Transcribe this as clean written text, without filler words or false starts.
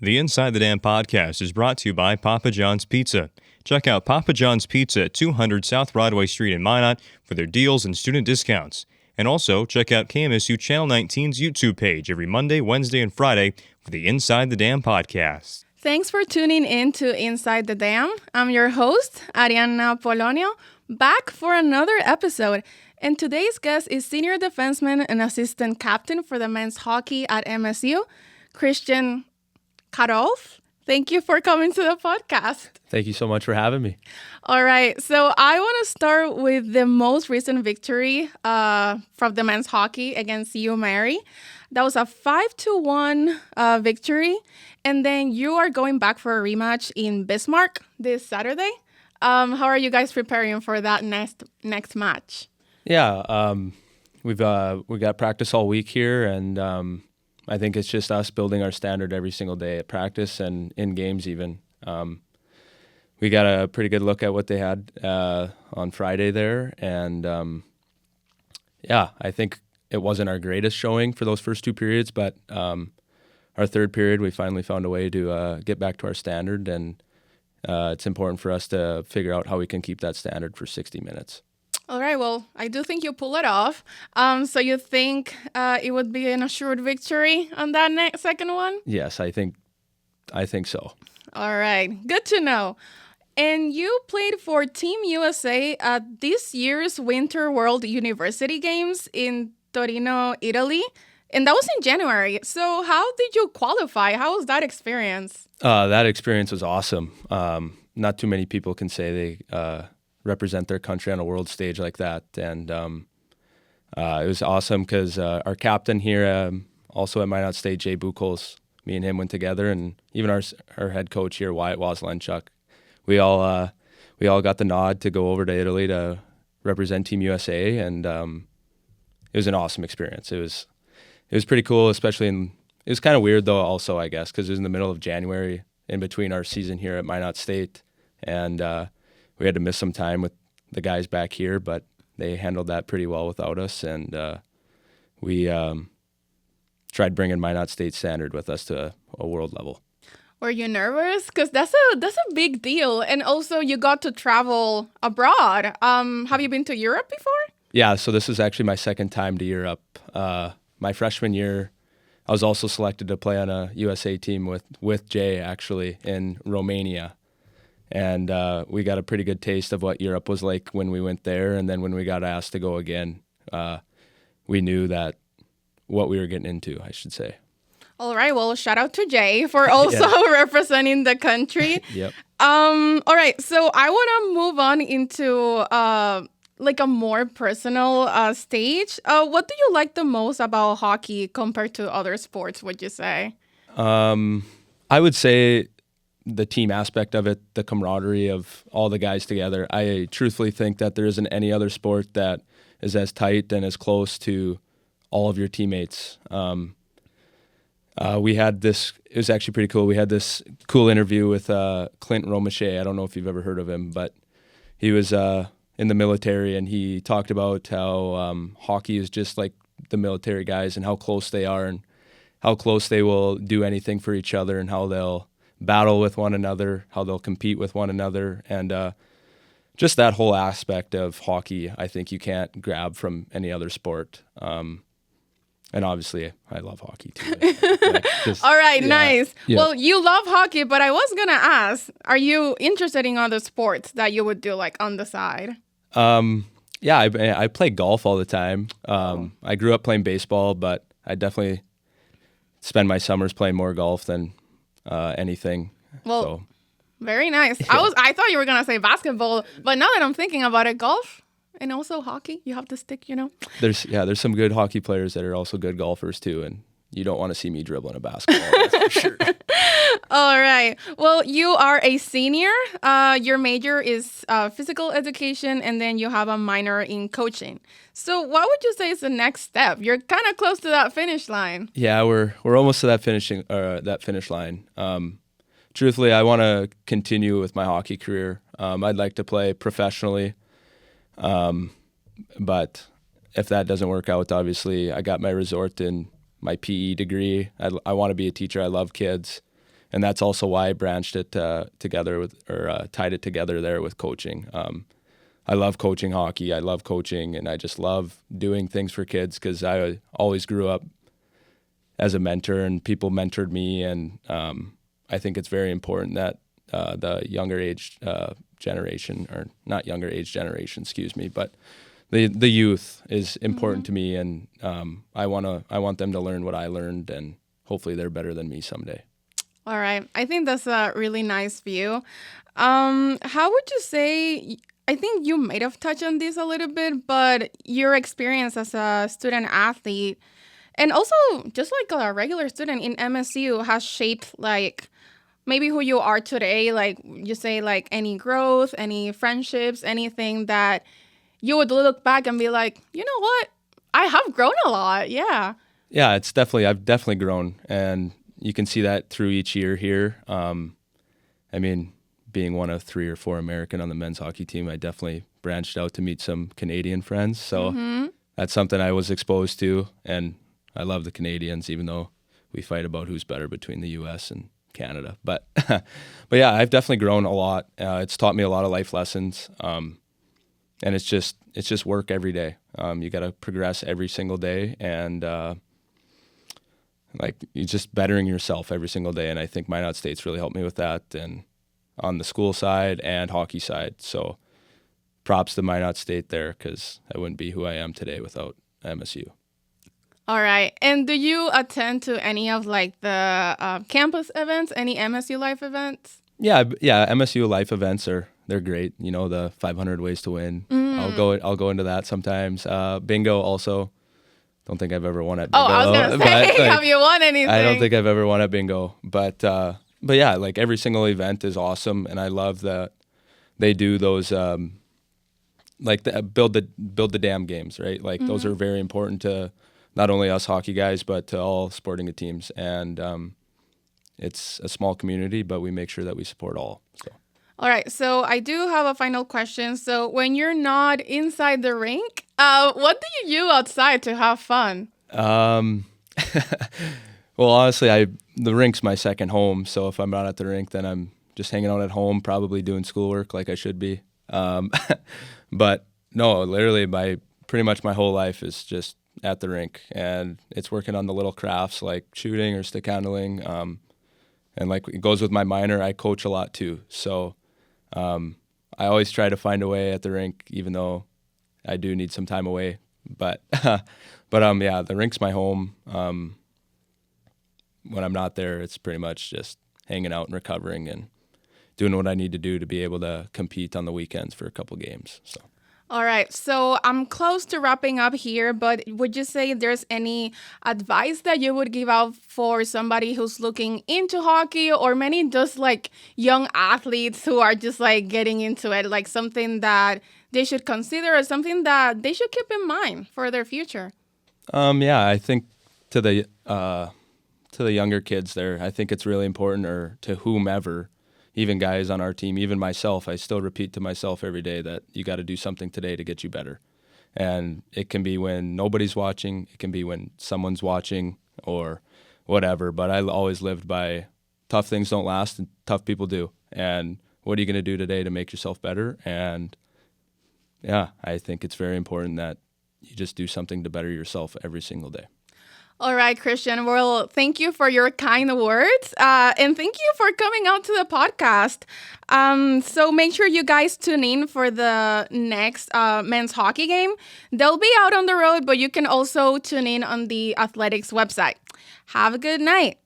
The Inside the Dam podcast is brought to you by Papa John's Pizza. Check out Papa John's Pizza at 200 South Broadway Street in Minot for their deals and student discounts. And also, check out KMSU Channel 19's YouTube page every Monday, Wednesday, and Friday for the Inside the Dam podcast. Thanks for tuning in to Inside the Dam. I'm your host, Arianna Polonio, back for another episode. And today's guest is senior defenseman and assistant captain for the men's hockey at MSU, Christian Kadolph. Thank you for coming to the podcast. Thank you so much for having me. All right. So I want to start with the most recent victory from the men's hockey against U Mary. That was a 5-1 victory. And then you are going back for a rematch in Bismarck this Saturday. How are you guys preparing for that next match? Yeah, we got practice all week here, and I think it's just us building our standard every single day at practice and in games even. We got a pretty good look at what they had on Friday there, and I think it wasn't our greatest showing for those first two periods, but our third period we finally found a way to get back to our standard, and it's important for us to figure out how we can keep that standard for 60 minutes. All right, well, I do think you pull it off. So you think it would be an assured victory on that second one? Yes, I think so. All right, good to know. And you played for Team USA at this year's Winter World University Games in Torino, Italy. And that was in January. So how did you qualify? How was that experience? That experience was awesome. Not too many people can say they represent their country on a world stage like that. And it was awesome because our captain here, also at Minot State, Jay Buchholz, me and him went together, and even our head coach here, Wyatt Waslenchuk, we all got the nod to go over to Italy to represent Team USA, and it was an awesome experience. It was pretty cool, especially it was kind of weird though also, I guess, because it was in the middle of January in between our season here at Minot State, and we had to miss some time with the guys back here, but they handled that pretty well without us, and we tried bringing Minot State standard with us to a world level. Were you nervous? Because that's a big deal, and also you got to travel abroad. Have you been to Europe before? Yeah, so this is actually my second time to Europe. My freshman year, I was also selected to play on a USA team with Jay, actually, in Romania. And we got a pretty good taste of what Europe was like when we went there. And then when we got asked to go again, we knew that what we were getting into, I should say. All right. Well, shout out to Jay for also representing the country. Yep. All right. So I want to move on into like a more personal stage. What do you like the most about hockey compared to other sports, would you say? I would say the team aspect of it, the camaraderie of all the guys together. I truthfully think that there isn't any other sport that is as tight and as close to all of your teammates. We had this, it was actually pretty cool. We had this cool interview with Clint Romachet. I don't know if you've ever heard of him, but he was in the military, and he talked about how hockey is just like the military guys and how close they are and how close they will do anything for each other and how they'll battle with one another, how they'll compete with one another, and just that whole aspect of hockey, I think you can't grab from any other sport. And obviously, I love hockey too. All right, nice. Yeah. Well, you love hockey, but I was gonna ask, are you interested in other sports that you would do like on the side? I play golf all the time. I grew up playing baseball, but I definitely spend my summers playing more golf than anything. Well, so. Very nice. Yeah. I thought you were gonna say basketball, but now that I'm thinking about it, golf and also hockey, you have to stick, There's some good hockey players that are also good golfers too, and you don't want to see me dribbling a basketball, that's for sure. All right. Well, you are a senior. Your major is physical education, and then you have a minor in coaching. So what would you say is the next step? You're kind of close to that finish line. Yeah, we're almost to that finish line. Truthfully, I want to continue with my hockey career. I'd like to play professionally, but if that doesn't work out, obviously, I got my resort in my PE degree. I want to be a teacher. I love kids, and that's also why I branched it together with, or tied it together there with coaching. I love coaching hockey. I love coaching, and I just love doing things for kids because I always grew up as a mentor, and people mentored me, and I think it's very important that the younger age generation, or not younger age generation, excuse me, but the youth is important to me, and I want them to learn what I learned, and hopefully they're better than me someday. All right. I think that's a really nice view. How would you say, I think you might have touched on this a little bit, but your experience as a student athlete and also just like a regular student in MSU has shaped like maybe who you are today? Like you say, like any growth, any friendships, anything that you would look back and be like, you know what? I have grown a lot. Yeah. Yeah, I've definitely grown, and you can see that through each year here. I mean, being one of 3 or 4 American on the men's hockey team, I definitely branched out to meet some Canadian friends. So that's something I was exposed to, and I love the Canadians, even though we fight about who's better between the U.S. and Canada. But yeah, I've definitely grown a lot. It's taught me a lot of life lessons, and it's just work every day. You got to progress every single day, and like you're just bettering yourself every single day. And I think Minot State's really helped me with that, and on the school side and hockey side. So props to Minot State there, because I wouldn't be who I am today without MSU. All right. And do you attend to any of like the campus events, any MSU Life events? Yeah. MSU Life events they're great. You know, the 500 ways to win. I'll go into that sometimes. Bingo also. Don't think I've ever won at bingo. Oh, I was gonna say, have you won anything? I don't think I've ever won at bingo, but yeah, like every single event is awesome, and I love that they do those like build the damn games, right? Like those are very important to not only us hockey guys, but to all sporting teams. And it's a small community, but we make sure that we support all. So. All right. So I do have a final question. So when you're not inside the rink, what do you do outside to have fun? Well, honestly, the rink's my second home. So if I'm not at the rink, then I'm just hanging out at home, probably doing schoolwork like I should be. But no, literally pretty much my whole life is just at the rink, and it's working on the little crafts like shooting or stick handling. And like it goes with my minor, I coach a lot too. So I always try to find a way at the rink, even though I do need some time away. But yeah, the rink's my home. When I'm not there, it's pretty much just hanging out and recovering and doing what I need to do to be able to compete on the weekends for a couple games. So. All right. So I'm close to wrapping up here, but would you say there's any advice that you would give out for somebody who's looking into hockey, or many just like young athletes who are just like getting into it, like something that they should consider or something that they should keep in mind for their future? Yeah, I think to the younger kids there, I think it's really important, or to whomever, even guys on our team, even myself, I still repeat to myself every day that you got to do something today to get you better. And it can be when nobody's watching, it can be when someone's watching or whatever. But I always lived by tough things don't last and tough people do. And what are you going to do today to make yourself better? And yeah, I think it's very important that you just do something to better yourself every single day. All right, Christian. Well, thank you for your kind words. And thank you for coming out to the podcast. So make sure you guys tune in for the next men's hockey game. They'll be out on the road, but you can also tune in on the Athletics website. Have a good night.